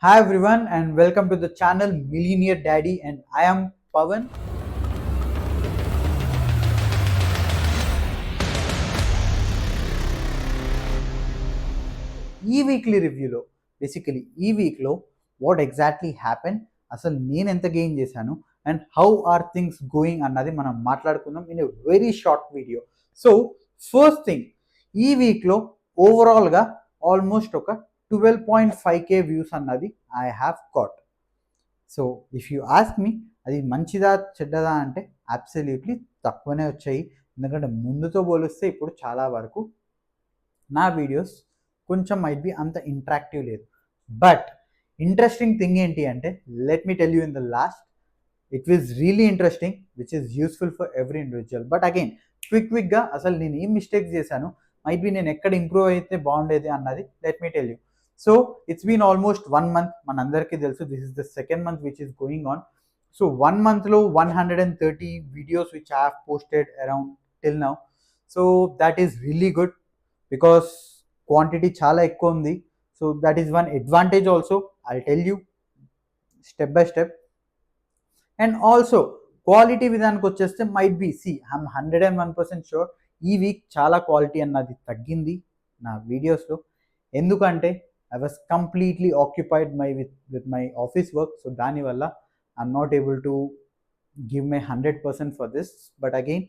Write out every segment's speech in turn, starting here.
Hi everyone and welcome to the channel Millionaire Daddy and I am Pavan. ఈ weekly రివ్యూలో ఈ వీక్లో what exactly happen, అసలు నేను ఎంత గెయిన్ చేశాను and how are things going అన్నది మనం మాట్లాడుకుందాం in a very short video. So first thing, ఈ వీక్లో ఓవరాల్గా ఆల్మోస్ట్ ఒక 12.5K వ్యూస్ అన్నది I have got. So if you ask me, అది మంచిదా చెడ్డదా అంటే అబ్సల్యూట్లీ తక్కువనే వచ్చాయి. ఎందుకంటే ముందుతో పోలిస్తే ఇప్పుడు చాలా వరకు నా వీడియోస్ కొంచెం మైట్ బి అంత ఇంట్రాక్టివ్ లేదు. బట్ ఇంట్రెస్టింగ్ థింగ్ ఏంటి అంటే, let me tell you in the last, it was really interesting which is useful for every individual. But again క్విక్గా అసలు నేను ఏం మిస్టేక్స్ చేశాను, మైట్ బి నేను ఎక్కడ ఇంప్రూవ్ అయితే బాగుండేది అన్నది let me tell you. So it's been almost 1 month. మనందరికీ తెలుసు this is the second month which is going on. So 1 monthలో 130 videos which I have posted around till now. So that is really good because quantity చాలా ఎక్కువ ఉంది. So that is one advantage also, I tell you step by step. And also quality విధానికి వచ్చేస్తే might be I'm 101% sure ఈ week చాలా quality అన్నది తగ్గింది నా వీడియోస్లో. ఎందుకంటే I was completely occupied with my office work. So దానివల్ల I'm not able to give my 100% for this. But again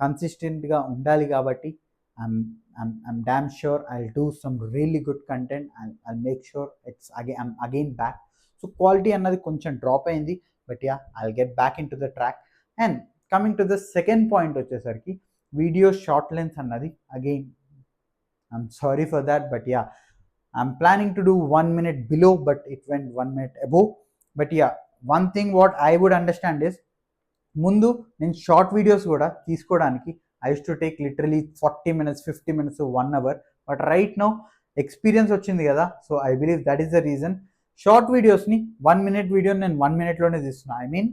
కన్సిస్టెంట్గా ఉండాలి కాబట్టి I'm damn sure I'll do some really good content and I'll make sure I'm again back. So quality అన్నది కొంచెం drop అయింది, but yeah I'll get back into the track. And coming to the second point వచ్చేసరికి, video short length అన్నది again I'm sorry for that, but yeah, I'm planning to do 1 minute below, but it went 1 minute above. But yeah, one thing what I would understand is, ముందు నేను short videos కూడా తీసుకోవడానికి I use to take literally 40 minutes 50 minutes 1 hour. But right now experience వచ్చింది కదా, so I believe that is the reason short వీడియోస్ని 1 minute వీడియోని నేను 1 minuteలోనే తీస్తున్నాను. ఐ మీన్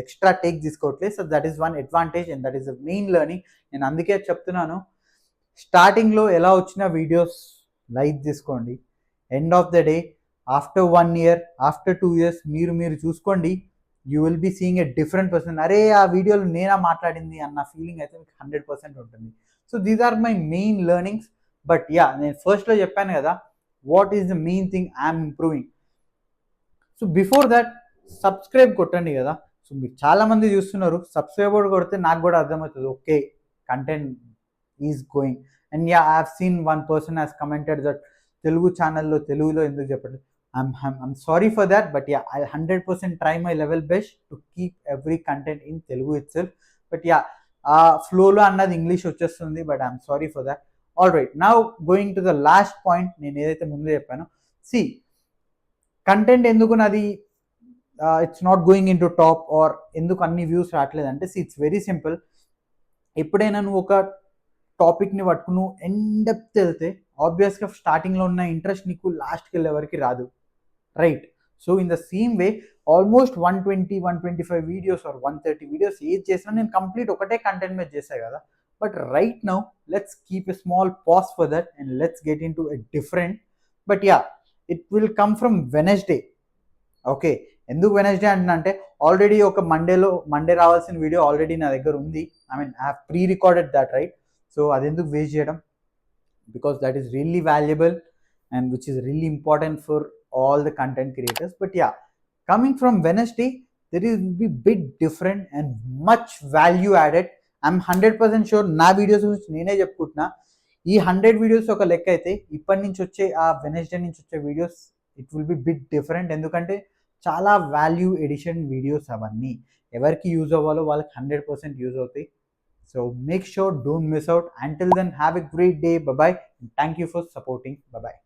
ఎక్స్ట్రా టేక్ తీసుకోవట్లేదు. So that is one advantage and that is the main learning. నేను అందుకే చెప్తున్నాను, స్టార్టింగ్లో ఎలా వచ్చిన వీడియోస్ లైక్ తీసుకోండి. End of the day after 1 year after 2 years మీరు చూసుకోండి, you will be seeing a different person. అరే ఆ వీడియోలో నేనా మాట్లాడింది అన్న ఫీలింగ్ అయితే మీకు 100% ఉంటుంది. So these are my main learnings. But ya, నేను ఫస్ట్లో చెప్పాను కదా, what is the main thing I'm improving. So before that subscribe కొట్టండి కదా. సో మీరు చాలామంది చూస్తున్నారు, సబ్స్క్రైబ్ కూడా కొడితే నాకు కూడా అర్థమవుతుంది, okay content is going. And yeah, I have seen one person has commented that Telugu ఛానల్లో తెలుగులో ఎందుకు చెప్పండి. I'm sorry for that, but yeah, I'll 100% try my level best to keep every content in Telugu itself. But yeah, flow lo annadi English వచ్చేస్తుంది, but I'm sorry for that. All right, now going to the last point, నేను ఏదైతే ముందు చెప్పానో, see content ఎందుకు నాది it's not going in to top or ఎందుకు అన్ని views రావట్లేదంటే, it's very simple. ఎప్పుడైనా నువ్వు ఒక టాపిక్ని పట్టుకుని నువ్వు ఎండెప్త్ వెళ్తే ఆబ్వియస్గా స్టార్టింగ్లో ఉన్న ఇంట్రెస్ట్ నీకు లాస్ట్కి వెళ్ళే వరకు రాదు, right? So in the same way almost 120-125 videos or 130 videos ఏది చేసినా నేను కంప్లీట్ ఒకటే కంటెంట్ మీద చేశాను కదా. But right now let's keep a small pause for that and let's get into a different. But ya, it will come from Wednesday. Okay, ఎందుకు Wednesday అంటే, already ఒక మండే రావాల్సిన వీడియో ఆల్రెడీ నా దగ్గర ఉంది. I mean I have prerecorded that, right? So అది ఎందుకు waste చేయడం, because that is really valuable and which is really important for all the content creators. But yeah, coming from Wednesday, there will be bit different and much value added. I'm 100% sure నా videos గురించి నేనే చెప్పుకుంటున్నా. ఈ 100 videos ఒక లెక్క అయితే, ఇప్పటి నుంచి వచ్చే ఆ వెనస్డే నుంచి వచ్చే videos it will be bit different. ఎందుకంటే చాలా వాల్యూ ఎడిషన్ వీడియోస్ అవన్నీ. ఎవరికి యూజ్ అవ్వాలో వాళ్ళకి 100% యూజ్ అవుతాయి. So make sure don't miss out. Until then, have a great day. Bye bye and thank you for supporting. Bye bye.